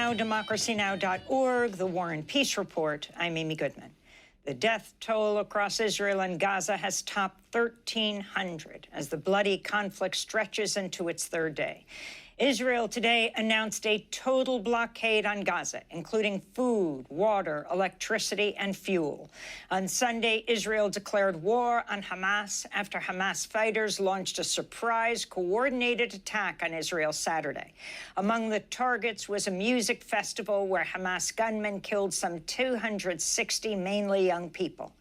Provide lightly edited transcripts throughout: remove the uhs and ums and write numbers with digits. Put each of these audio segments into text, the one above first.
Now, DemocracyNow.org, The War and Peace Report. I'm Amy Goodman. The death toll across Israel and Gaza has topped 1,300 as the bloody conflict stretches into its third day. Israel today announced a total blockade on Gaza, including food, water, electricity, and fuel. On Sunday, Israel declared war on Hamas after Hamas fighters launched a surprise, coordinated attack on Israel Saturday. Among the targets was a music festival where Hamas gunmen killed some 260, mainly young people.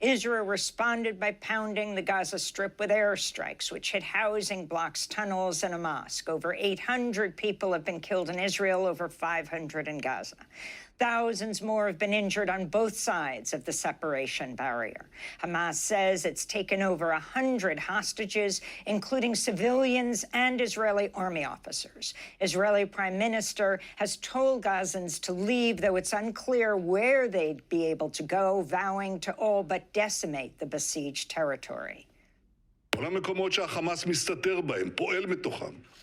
Israel responded by pounding the Gaza Strip with airstrikes, which hit housing blocks, tunnels, and a mosque. Over 800 people have been killed in Israel, over 500 in Gaza. Thousands more have been injured on both sides of the separation barrier. Hamas says it's taken over 100 hostages, including civilians and Israeli army officers. Israeli Prime Minister has told Gazans to leave, though it's unclear where they'd be able to go, vowing to all but decimate the besieged territory.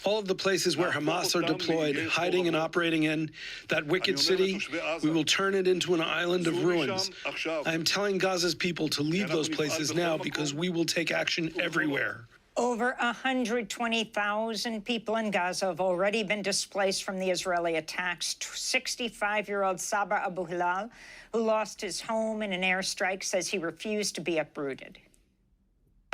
All of the places where Hamas are deployed, hiding and operating in that wicked city, we will turn it into an island of ruins. I am telling Gaza's people to leave those places now because we will take action everywhere. Over 120,000 people in Gaza have already been displaced from the Israeli attacks. 65-year-old Sabar Abu Hilal, who lost his home in an airstrike, says he refused to be uprooted.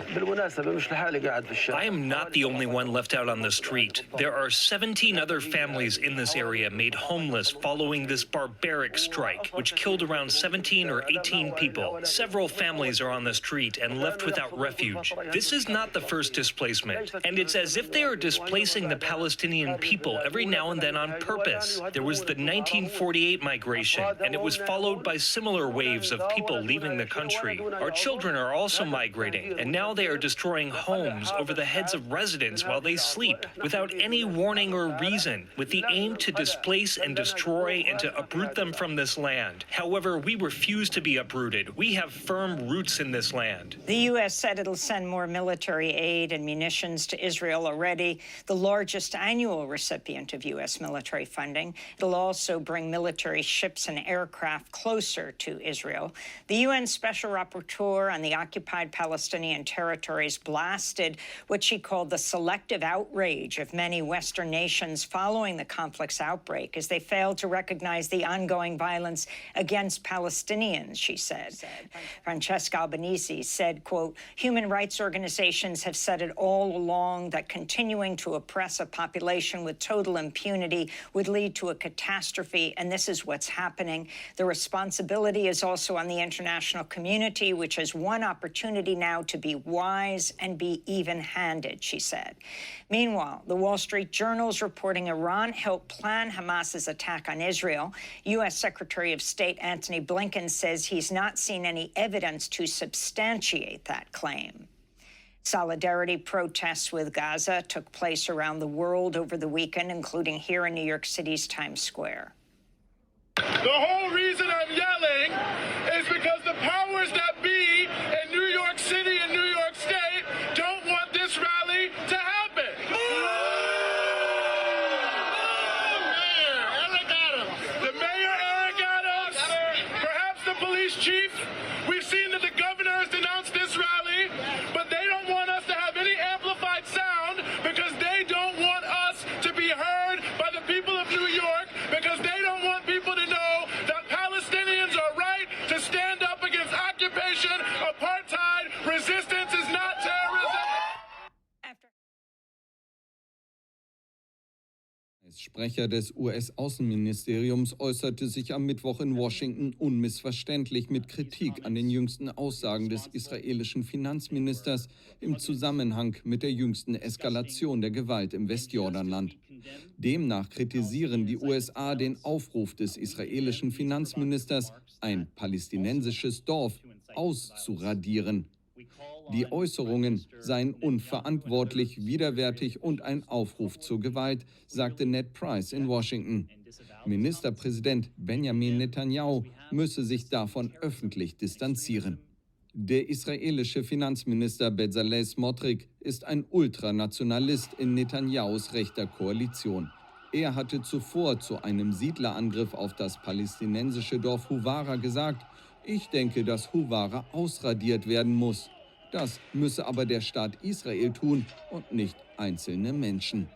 I am not the only one left out on the street. There are 17 other families in this area made homeless following this barbaric strike, which killed around 17 or 18 people. Several families are on the street and left without refuge. This is not the first displacement, and it's as if they are displacing the Palestinian people every now and then on purpose. There was the 1948 migration, and it was followed by similar waves of people leaving the country. Our children are also migrating, and now they are destroying homes over the heads of residents while they sleep without any warning or reason, with the aim to displace and destroy and to uproot them from this land. However, we refuse to be uprooted. We have firm roots in this land. The U.S. said it'll send more military aid and munitions to Israel already, the largest annual recipient of U.S. military funding. It'll also bring military ships and aircraft closer to Israel. The UN Special Rapporteur on the occupied Palestinian territories blasted what she called the selective outrage of many Western nations following the conflict's outbreak as they failed to recognize the ongoing violence against Palestinians, she said. Francesca Albanese said, quote, human rights organizations have said it all along that continuing to oppress a population with total impunity would lead to a catastrophe, and this is what's happening. The responsibility is also on the international community, which has one opportunity now to be wise and be even-handed, she said. Meanwhile, the Wall Street Journal's reporting Iran helped plan Hamas's attack on Israel. U.S. Secretary of State Antony Blinken says he's not seen any evidence to substantiate that claim. Solidarity protests with Gaza took place around the world over the weekend, including here in New York City's Times Square. The whole reason I'm yelling is because the powers that be in New York City and New York State don't want this rally to happen. The mayor, Eric Adams, perhaps the police chief. We've seen that the governor has denounced this rally, but they don't want us to have any amplified sound because they don't want us to be heard by the people of New York, because they don't want people to know that Palestinians are right to stand up against occupation, apartheid. Resistance is not terrorism. Sprecher des US-Außenministeriums äußerte sich am Mittwoch in Washington unmissverständlich mit Kritik an den jüngsten Aussagen des israelischen Finanzministers im Zusammenhang mit der jüngsten Eskalation der Gewalt im Westjordanland. Demnach kritisieren die USA den Aufruf des israelischen Finanzministers, ein palästinensisches Dorf auszuradieren. Die Äußerungen seien unverantwortlich, widerwärtig und ein Aufruf zur Gewalt, sagte Ned Price in Washington. Ministerpräsident Benjamin Netanjahus müsse sich davon öffentlich distanzieren. Der israelische Finanzminister Bezalel Smotrich ist ein Ultranationalist in Netanjahus rechter Koalition. Er hatte zuvor zu einem Siedlerangriff auf das palästinensische Dorf Huwara gesagt: Ich denke, dass Huwara ausradiert werden muss. Das müsse aber der Staat Israel tun und nicht einzelne Menschen.